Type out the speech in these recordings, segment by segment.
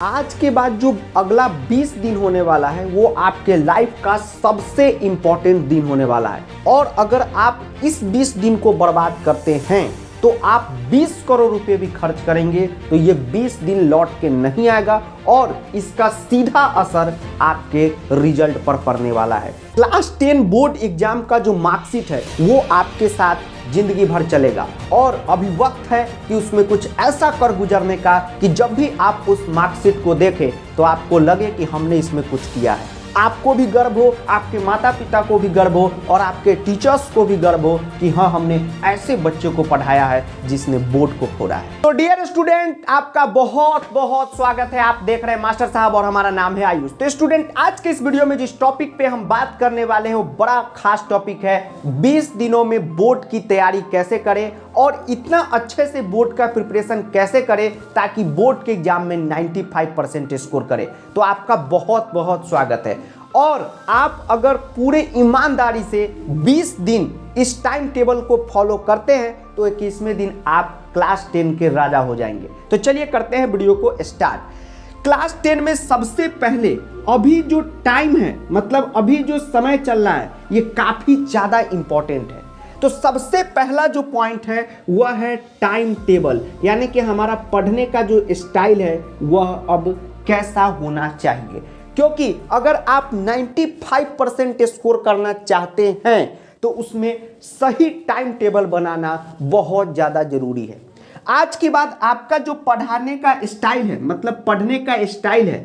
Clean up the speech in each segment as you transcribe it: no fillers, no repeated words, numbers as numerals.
आज के बाद जो अगला 20 दिन होने वाला है वो आपके लाइफ का सबसे इंपॉर्टेंट दिन होने वाला है। और अगर आप इस 20 दिन को बर्बाद करते हैं तो आप 20 करोड़ रुपए भी खर्च करेंगे तो ये 20 दिन लौट के नहीं आएगा और इसका सीधा असर आपके रिजल्ट पर पड़ने वाला है। क्लास 10 बोर्ड एग्जाम का जो मार्कशीट है वो आपके साथ जिंदगी भर चलेगा और अभी वक्त है कि उसमें कुछ ऐसा कर गुजरने का कि जब भी आप उस मार्कशीट को देखें तो आपको लगे कि हमने इसमें कुछ किया है। आपको भी गर्व हो, आपके माता पिता को भी गर्व हो और आपके टीचर्स को भी गर्व हो कि हाँ हमने ऐसे बच्चे को पढ़ाया है जिसने बोर्ड को फोड़ा है। तो डियर स्टूडेंट, आपका बहुत बहुत स्वागत है। आप देख रहे हैं मास्टर साहब और हमारा नाम है आयुष। तो स्टूडेंट, आज के इस वीडियो में जिस टॉपिक पे हम बात करने वाले हैं वो बड़ा खास टॉपिक है। 20 दिनों में बोर्ड की तैयारी कैसे करें और इतना अच्छे से बोर्ड का प्रिपरेशन कैसे करें ताकि बोर्ड के एग्जाम में 95% स्कोर करें। तो आपका बहुत बहुत स्वागत है। और आप अगर पूरे ईमानदारी से 20 दिन इस टाइम टेबल को फॉलो करते हैं तो 21वें दिन आप क्लास 10 के राजा हो जाएंगे। तो चलिए करते हैं वीडियो को स्टार्ट। क्लास 10 में सबसे पहले अभी जो टाइम है, मतलब अभी जो समय चल रहा है, ये काफी ज्यादा इंपॉर्टेंट है। तो सबसे पहला जो पॉइंट है वह है टाइम टेबल, यानी कि हमारा पढ़ने का जो स्टाइल है वह अब कैसा होना चाहिए। क्योंकि अगर आप 95% स्कोर करना चाहते हैं तो उसमें सही टाइम टेबल बनाना बहुत ज़्यादा जरूरी है। आज के बाद आपका जो पढ़ाने का स्टाइल है, मतलब पढ़ने का स्टाइल है,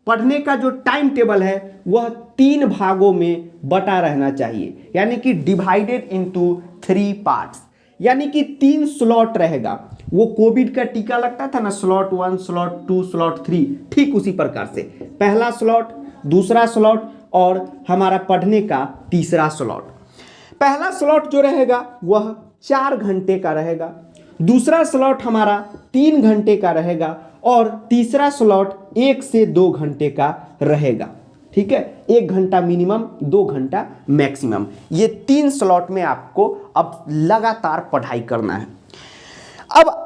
पढ़ने का जो टाइम टेबल है वह 3 भागों में बटा रहना चाहिए, यानी कि डिवाइडेड इनटू 3 पार्ट्स, यानी कि 3 स्लॉट रहेगा। वो कोविड का टीका लगता था ना, स्लॉट 1, स्लॉट 2, स्लॉट 3, ठीक उसी प्रकार से पहला स्लॉट, दूसरा स्लॉट और हमारा पढ़ने का तीसरा स्लॉट। पहला स्लॉट जो रहेगा वह 4 घंटे का रहेगा, दूसरा स्लॉट हमारा 3 घंटे का रहेगा और तीसरा स्लॉट 1 से 2 घंटे का रहेगा। ठीक है, 1 घंटा मिनिमम, 2 घंटा मैक्सिमम। ये 3 स्लॉट में आपको अब लगातार पढ़ाई करना है। अब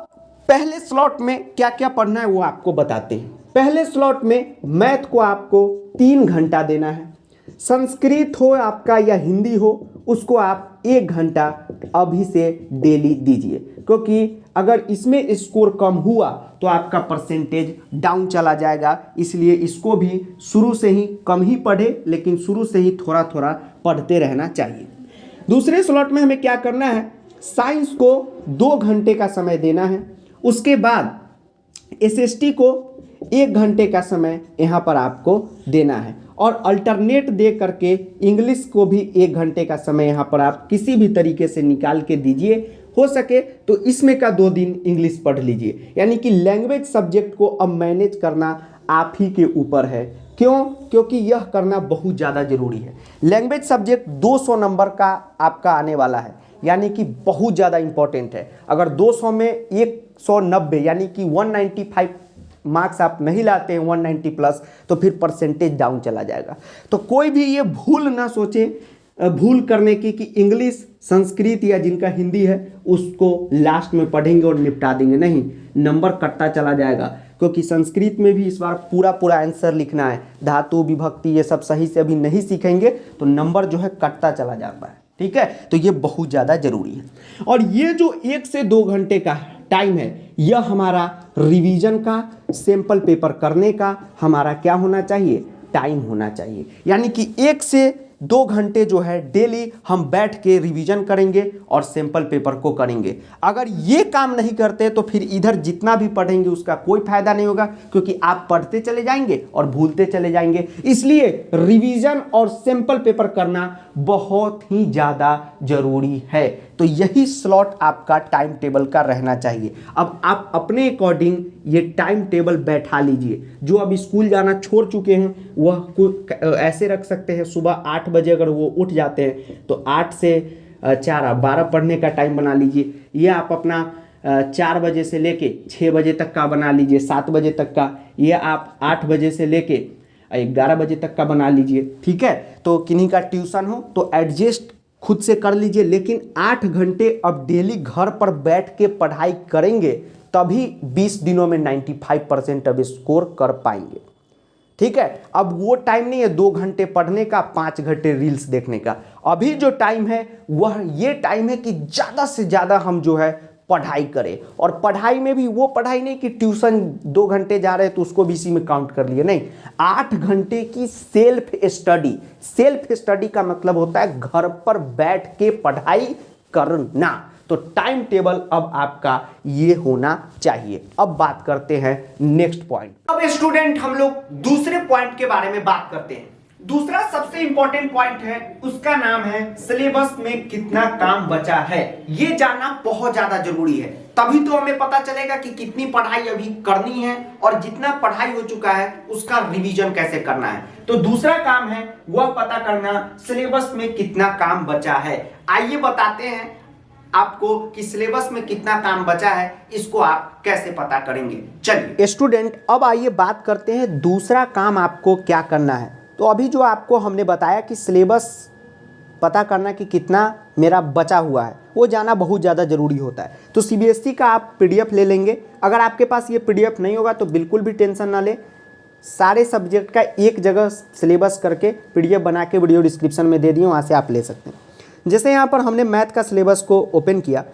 पहले स्लॉट में क्या क्या पढ़ना है वो आपको बताते हैं। पहले स्लॉट में मैथ को आपको 3 घंटा देना है। संस्कृत हो आपका या हिंदी हो, उसको आप 1 घंटा अभी से डेली दीजिए, क्योंकि अगर इसमें स्कोर कम हुआ तो आपका परसेंटेज डाउन चला जाएगा। इसलिए इसको भी शुरू से ही कम ही पढ़े, लेकिन शुरू से ही थोड़ा थोड़ा पढ़ते रहना चाहिए। दूसरे स्लॉट में हमें क्या करना है, साइंस को 2 घंटे का समय देना है। उसके बाद एसएसटी को 1 घंटे का समय यहाँ पर आपको देना है और अल्टरनेट दे करके इंग्लिश को भी 1 घंटे का समय यहाँ पर आप किसी भी तरीके से निकाल के दीजिए। हो सके तो इसमें का 2 दिन इंग्लिश पढ़ लीजिए, यानी कि लैंग्वेज सब्जेक्ट को अब मैनेज करना आप ही के ऊपर है। क्यों? क्योंकि यह करना बहुत ज़्यादा जरूरी है। लैंग्वेज सब्जेक्ट 200 नंबर का आपका आने वाला है, यानी कि बहुत ज़्यादा इंपॉर्टेंट है। अगर 200 में 190 यानी कि 195 मार्क्स आप नहीं लाते हैं, 190 प्लस, तो फिर परसेंटेज डाउन चला जाएगा। तो कोई भी ये भूल ना सोचे, भूल करने की कि इंग्लिश, संस्कृत या जिनका हिंदी है उसको लास्ट में पढ़ेंगे और निपटा देंगे। नहीं, नंबर कटता चला जाएगा, क्योंकि संस्कृत में भी इस बार पूरा आंसर लिखना है। धातु, विभक्ति ये सब सही से अभी नहीं सीखेंगे तो नंबर जो है कटता चला जाता है। ठीक है, तो ये बहुत ज़्यादा जरूरी है। और ये जो 1 से 2 घंटे का टाइम है, यह हमारा रिवीजन का, सैंपल पेपर करने का हमारा क्या होना चाहिए, टाइम होना चाहिए। यानी कि 1 से 2 घंटे जो है डेली हम बैठ के रिवीजन करेंगे और सैंपल पेपर को करेंगे। अगर ये काम नहीं करते तो फिर इधर जितना भी पढ़ेंगे उसका कोई फायदा नहीं होगा, क्योंकि आप पढ़ते चले जाएंगे और भूलते चले जाएंगे। इसलिए रिवीजन और सैंपल पेपर करना बहुत ही ज़्यादा जरूरी है। तो यही स्लॉट आपका टाइम टेबल का रहना चाहिए। अब आप अपने अकॉर्डिंग ये टाइम टेबल बैठा लीजिए। जो अब स्कूल जाना छोड़ चुके हैं वह ऐसे रख सकते हैं, सुबह 8 बजे अगर वो उठ जाते हैं तो 8 से 4 12 पढ़ने का टाइम बना लीजिए। ये आप अपना 4 बजे से लेके 6 बजे तक का बना लीजिए, 7 बजे तक का। ये आप 8 बजे से लेके 11 बजे तक का बना लीजिए। ठीक है, तो किन्हीं का ट्यूशन हो तो एडजस्ट खुद से कर लीजिए, लेकिन 8 घंटे अब डेली घर पर बैठ के पढ़ाई करेंगे तभी 20 दिनों में 95% अब स्कोर कर पाएंगे। ठीक है, अब वो टाइम नहीं है 2 घंटे पढ़ने का, 5 घंटे रील्स देखने का। अभी जो टाइम है वह ये टाइम है कि ज़्यादा से ज़्यादा हम जो है पढ़ाई करें। और पढ़ाई में भी वो पढ़ाई नहीं कि ट्यूशन 2 घंटे जा रहे हैं तो उसको भी इसी में काउंट कर लिए, नहीं, 8 घंटे की सेल्फ स्टडी। सेल्फ स्टडी का मतलब होता है घर पर बैठ के पढ़ाई करना। तो टाइम टेबल अब आपका ये होना चाहिए। अब बात करते हैं नेक्स्ट पॉइंट। अब स्टूडेंट हम लोग दूसरे पॉइंट के बारे में बात करते हैं। दूसरा सबसे इंपॉर्टेंट पॉइंट है, उसका नाम है सिलेबस में कितना काम बचा है। ये जानना बहुत ज्यादा जरूरी है, तभी तो हमें पता चलेगा कि कितनी पढ़ाई अभी करनी है और जितना पढ़ाई हो चुका है उसका रिवीजन कैसे करना है। तो दूसरा काम है वह पता करना सिलेबस में कितना काम बचा है। आइए बताते हैं आपको कि सिलेबस में कितना काम बचा है, इसको आप कैसे पता करेंगे। चलिए स्टूडेंट, अब आइए बात करते हैं दूसरा काम आपको क्या करना है। तो अभी जो आपको हमने बताया कि सिलेबस पता करना कि कितना मेरा बचा हुआ है, वो जाना बहुत ज़्यादा ज़रूरी होता है। तो सीबीएसई का आप पीडीएफ ले लेंगे। अगर आपके पास ये पीडीएफ नहीं होगा तो बिल्कुल भी टेंशन ना ले, सारे सब्जेक्ट का एक जगह सिलेबस करके पीडीएफ बना के वीडियो डिस्क्रिप्शन में दे दिए, वहाँ से आप ले सकते हैं। जैसे यहाँ पर हमने मैथ का सिलेबस को ओपन किया,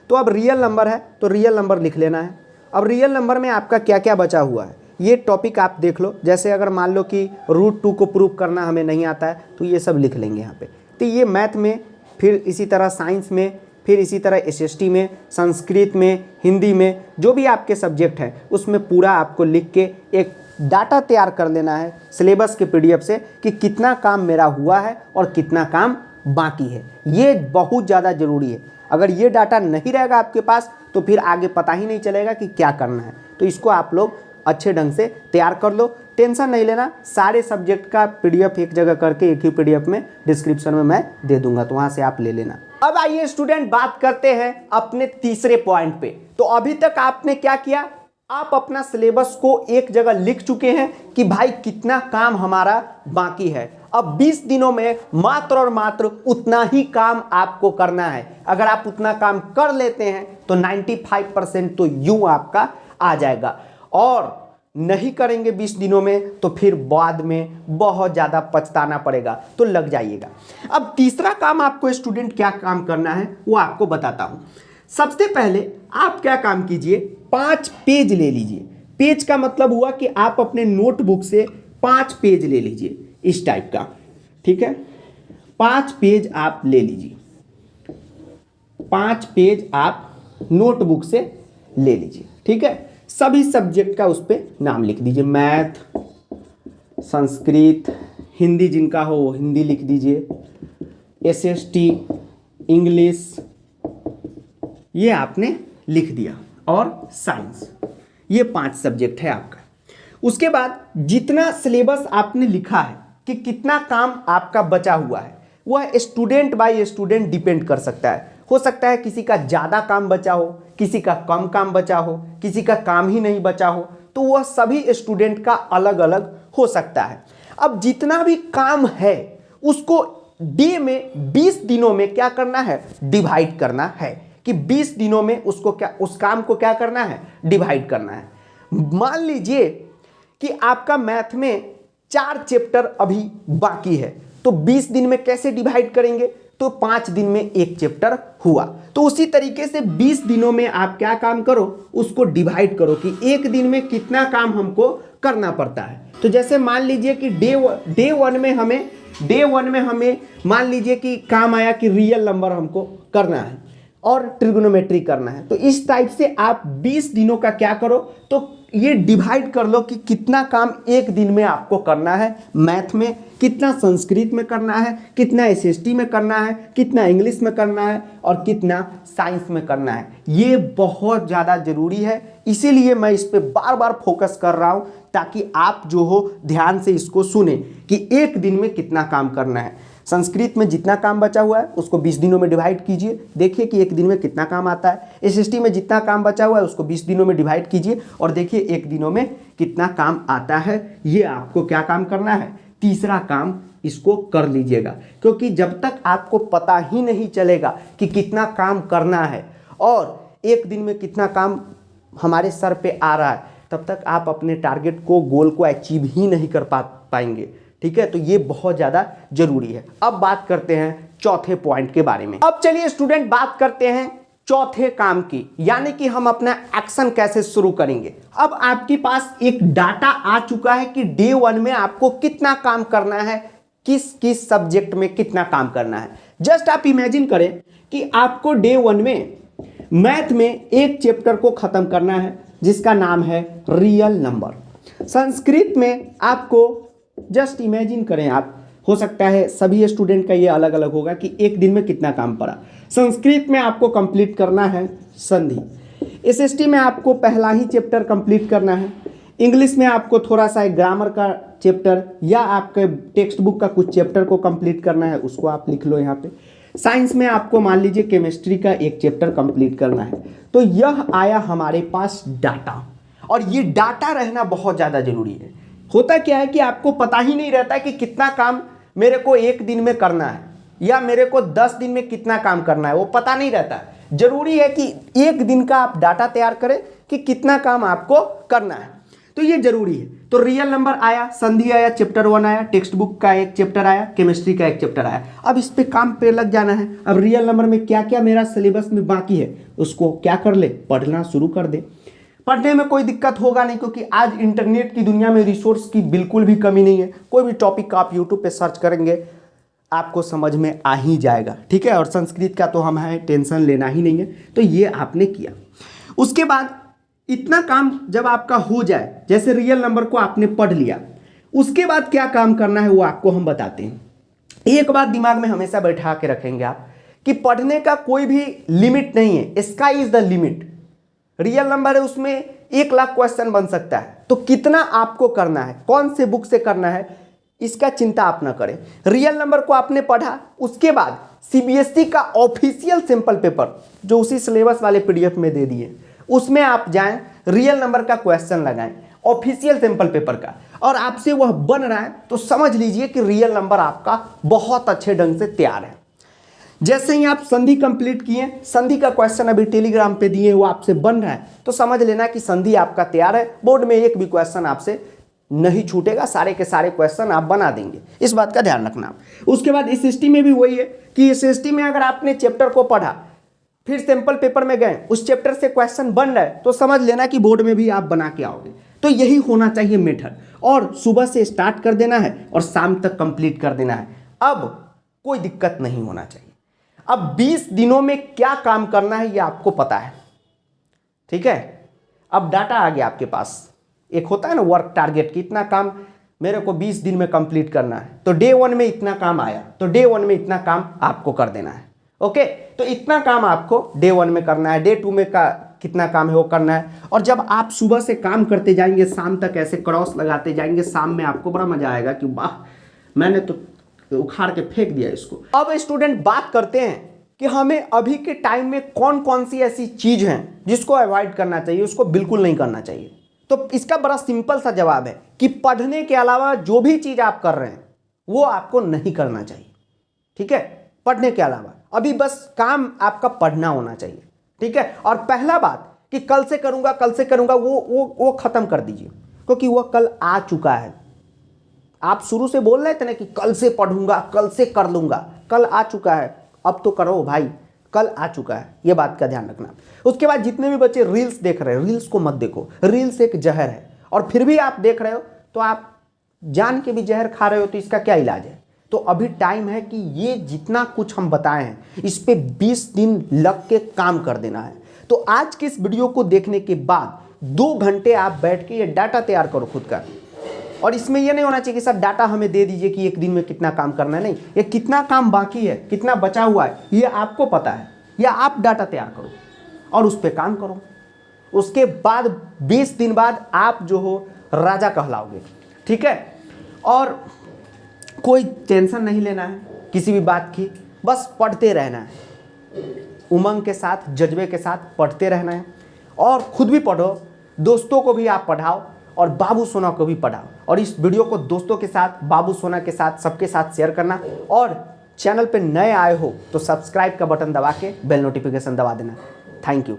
तो अब रियल नंबर है तो रियल नंबर लिख लेना है। अब रियल नंबर में आपका क्या क्या बचा हुआ है ये टॉपिक आप देख लो। जैसे अगर मान लो कि √2 को प्रूव करना हमें नहीं आता है तो ये सब लिख लेंगे यहाँ पे। तो ये मैथ में, फिर इसी तरह साइंस में, फिर इसी तरह एसएसटी में, संस्कृत में, हिंदी में, जो भी आपके सब्जेक्ट हैं उसमें पूरा आपको लिख के एक डाटा तैयार कर लेना है सिलेबस के पीडीएफ से कि कितना काम मेरा हुआ है और कितना काम बाकी है। ये बहुत ज़्यादा ज़रूरी है। अगर ये डाटा नहीं रहेगा आपके पास तो फिर आगे पता ही नहीं चलेगा कि क्या करना है। तो इसको आप लोग अच्छे ढंग से तैयार कर लो, टेंशन नहीं लेना। सारे सब्जेक्ट का पीडीएफ एक जगह करके एक ही पीडीएफ में डिस्क्रिप्शन में मैं दे दूंगा, तो वहाँ से आप ले लेना। अब आइए स्टूडेंट बात करते हैं अपने तीसरे पॉइंट पे। तो अभी तक आपने क्या किया, आप अपना सिलेबस को एक जगह लिख चुके हैं कि भाई कितना काम हमारा बाकी है। अब 20 दिनों में मात्र और मात्र उतना ही काम आपको करना है। अगर आप उतना काम कर लेते हैं तो 95% तो यूं आपका आ जाएगा, और नहीं करेंगे 20 दिनों में तो फिर बाद में बहुत ज़्यादा पछताना पड़ेगा, तो लग जाइएगा। अब तीसरा काम आपको स्टूडेंट क्या काम करना है वो आपको बताता हूँ। सबसे पहले आप क्या काम कीजिए, 5 पेज ले लीजिए। पेज का मतलब हुआ कि आप अपने नोटबुक से 5 पेज ले लीजिए, इस टाइप का, ठीक है। 5 पेज आप ले लीजिए, 5 पेज आप नोटबुक से ले लीजिए, ठीक है। सभी सब्जेक्ट का उस पर नाम लिख दीजिए, मैथ, संस्कृत, हिंदी जिनका हो वो हिंदी लिख दीजिए, एसएसटी, इंग्लिश, ये आपने लिख दिया, और साइंस। ये 5 सब्जेक्ट है आपका। उसके बाद जितना सिलेबस आपने लिखा है कि कितना काम आपका बचा हुआ है, वह स्टूडेंट बाय स्टूडेंट डिपेंड कर सकता है। हो सकता है किसी का ज़्यादा काम बचा हो, किसी का कम काम बचा हो, किसी का काम ही नहीं बचा हो, तो वह सभी स्टूडेंट का अलग अलग हो सकता है। अब जितना भी काम है उसको डे में 20 दिनों में क्या करना है, डिवाइड करना है। कि 20 दिनों में उसको क्या, उस काम को क्या करना है, डिवाइड करना है। मान लीजिए कि आपका मैथ में 4 चैप्टर अभी बाकी है, तो 20 दिन में कैसे डिवाइड करेंगे, तो 5 दिन में 1 चैप्टर हुआ। तो उसी तरीके से 20 दिनों में आप क्या काम करो, उसको डिवाइड करो कि एक दिन में कितना काम हमको करना पड़ता है। तो जैसे मान लीजिए कि डे वन में हमें मान लीजिए कि काम आया कि रियल नंबर हमको करना है और ट्रिग्नोमेट्री करना है। तो इस टाइप से आप 20 दिनों का क्या करो, तो ये डिवाइड कर लो कि कितना काम एक दिन में आपको करना है मैथ में, कितना संस्कृत में करना है, कितना एसएसटी में करना है, कितना इंग्लिश में करना है और कितना साइंस में करना है। ये बहुत ज़्यादा ज़रूरी है, इसीलिए मैं इस पर बार बार फोकस कर रहा हूँ ताकि आप जो हो ध्यान से इसको सुने कि एक दिन में कितना काम करना है। संस्कृत में जितना काम बचा हुआ है उसको 20 दिनों में डिवाइड कीजिए, देखिए कि एक दिन में कितना काम आता है। एसएसटी में जितना काम बचा हुआ है उसको 20 दिनों में डिवाइड कीजिए और देखिए एक दिनों में कितना काम आता है। ये आपको क्या काम करना है, तीसरा काम इसको कर लीजिएगा, क्योंकि जब तक आपको पता ही नहीं चलेगा कि कितना काम करना है और एक दिन में कितना काम हमारे सर पे आ रहा है, तब तक आप अपने टारगेट को, गोल को अचीव ही नहीं कर पाएंगे। ठीक है, तो ये बहुत ज़्यादा जरूरी है। अब बात करते हैं चौथे पॉइंट के बारे में। अब चलिए स्टूडेंट बात करते हैं चौथे काम की, यानी कि हम अपना एक्शन कैसे शुरू करेंगे। अब आपके पास एक डाटा आ चुका है कि डे 1 में आपको कितना काम करना है, किस किस सब्जेक्ट में कितना काम करना है। जस्ट आप इमेजिन करें कि आपको डे 1 में मैथ में एक चैप्टर को खत्म करना है जिसका नाम है रियल नंबर। संस्कृत में आपको जस्ट इमेजिन करें आप, हो सकता है सभी स्टूडेंट का ये अलग अलग होगा कि एक दिन में कितना काम पड़ा। संस्कृत में आपको कंप्लीट करना है संधि। एसएसटी में आपको पहला ही चैप्टर कंप्लीट करना है। इंग्लिश में आपको थोड़ा सा ग्रामर का चैप्टर या आपके टेक्स्ट बुक का कुछ चैप्टर को कंप्लीट करना है, उसको आप लिख लो यहाँ पे। साइंस में आपको मान लीजिए केमिस्ट्री का एक चैप्टर कंप्लीट करना है। तो यह आया हमारे पास डाटा, और ये डाटा रहना बहुत ज़्यादा जरूरी है। होता क्या है कि आपको पता ही नहीं रहता है कि कितना काम मेरे को एक दिन में करना है या मेरे को 10 दिन में कितना काम करना है, वो पता नहीं रहता। जरूरी है कि एक दिन का आप डाटा तैयार करें कि कितना काम आपको करना है, तो ये जरूरी है। तो रियल नंबर आया, संधि आया, चैप्टर 1 आया, टेक्स्ट बुक का एक चैप्टर आया, केमिस्ट्री का एक चैप्टर आया। अब इस पे काम पे लग जाना है। अब रियल नंबर में क्या क्या मेरा सिलेबस में बाकी है उसको क्या कर ले, पढ़ना शुरू कर दे। पढ़ने में कोई दिक्कत होगा नहीं, क्योंकि आज इंटरनेट की दुनिया में रिसोर्स की बिल्कुल भी कमी नहीं है। कोई भी टॉपिक आप यूट्यूब पे सर्च करेंगे आपको समझ में आ ही जाएगा। ठीक है, और संस्कृत का तो हम हैं, टेंशन लेना ही नहीं है। तो ये आपने किया। उसके बाद इतना काम जब आपका हो जाए, जैसे रियल नंबर को आपने पढ़ लिया, उसके बाद क्या काम करना है वो आपको हम बताते हैं। एक बात दिमाग में हमेशा बैठा के रखेंगे आप कि पढ़ने का कोई भी लिमिट नहीं है। Sky is the limit. Real number है, उसमें 1 लाख क्वेश्चन बन सकता है। तो कितना आपको करना है, कौन से बुक से करना है, इसका चिंता आप ना करें। रियल नंबर को आपने पढ़ा, उसके बाद सीबीएसई का ऑफिशियल सैंपल पेपर जो उसी सिलेबस वाले पीडीएफ में दे दिए, उसमें आप जाएं, रियल नंबर का क्वेश्चन लगाएं ऑफिशियल सैंपल पेपर का, और आपसे वह बन रहा है तो समझ लीजिए कि रियल नंबर आपका बहुत अच्छे ढंग से तैयार है। जैसे ही आप संधि कंप्लीट किए, संधि का क्वेश्चन अभी टेलीग्राम पे दिए, वो आपसे बन रहा है, तो समझ लेना कि संधि आपका तैयार है। बोर्ड में एक भी क्वेश्चन आपसे नहीं छूटेगा, सारे के सारे क्वेश्चन आप बना देंगे, इस बात का ध्यान रखना। उसके बाद एसएसटी में भी वही है कि एसएसटी में अगर आपने चैप्टर को पढ़ा, फिर सैंपल पेपर में गए, उस चैप्टर से क्वेश्चन बन रहा है, तो समझ लेना कि बोर्ड में भी आप बना के आओगे। तो यही होना चाहिए मेथड, और सुबह से स्टार्ट कर देना है और शाम तक कंप्लीट कर देना है। अब कोई दिक्कत नहीं होना चाहिए। अब 20 दिनों में क्या काम करना है ये आपको पता है। ठीक है, अब डाटा आ गया आपके पास। एक होता है ना वर्क टारगेट, कि इतना काम मेरे को 20 दिन में कंप्लीट करना है, तो डे 1 में इतना काम आया, तो डे 1 में इतना काम आपको कर देना है। ओके, तो इतना काम आपको डे 1 में करना है, डे 2 में का कितना काम है वो करना है। और जब आप सुबह से काम करते जाएंगे, शाम तक ऐसे क्रॉस लगाते जाएंगे, शाम में आपको बड़ा मजा आएगा कि वाह मैंने तो उखाड़ के फेंक दिया इसको। अब स्टूडेंट बात करते हैं कि हमें अभी के टाइम में कौन कौन सी ऐसी चीज हैं जिसको अवॉइड करना चाहिए, उसको बिल्कुल नहीं करना चाहिए। तो इसका बड़ा सिंपल सा जवाब है कि पढ़ने के अलावा जो भी चीज आप कर रहे हैं वो आपको नहीं करना चाहिए। ठीक है, पढ़ने के अलावा अभी बस काम आपका पढ़ना होना चाहिए। ठीक है, और पहला बात कि कल से करूंगा, कल से करूंगा, वो खत्म कर दीजिए, क्योंकि वो कल आ चुका है। आप शुरू से बोल रहे थे ना कि कल से पढ़ूंगा, कल से कर लूंगा, कल आ चुका है, अब तो करो भाई, कल आ चुका है, ये बात का ध्यान रखना। उसके बाद जितने भी बच्चे रील्स देख रहे हैं, रील्स को मत देखो। रील्स एक जहर है, और फिर भी आप देख रहे हो तो आप जान के भी जहर खा रहे हो, तो इसका क्या इलाज है। तो अभी टाइम है कि ये जितना कुछ हम बताए हैं इस पे 20 दिन लग के काम कर देना है। तो आज के इस वीडियो को देखने के बाद 2 घंटे आप बैठ के ये डाटा तैयार करो खुद का। और इसमें ये नहीं होना चाहिए कि सर डाटा हमें दे दीजिए कि एक दिन में कितना काम करना है, नहीं, ये कितना काम बाकी है, कितना बचा हुआ है, ये आपको पता है, या आप डाटा तैयार करो और उस पर काम करो। उसके बाद 20 दिन बाद आप जो हो राजा कहलाओगे। ठीक है, और कोई टेंशन नहीं लेना है किसी भी बात की, बस पढ़ते रहना है, उमंग के साथ, जज्बे के साथ पढ़ते रहना है। और खुद भी पढ़ो, दोस्तों को भी आप पढ़ाओ, और बाबू सोना को भी पढ़ाओ, और इस वीडियो को दोस्तों के साथ, बाबू सोना के साथ, सबके साथ शेयर करना। और चैनल पे नए आए हो तो सब्सक्राइब का बटन दबा के बेल नोटिफिकेशन दबा देना। Thank you.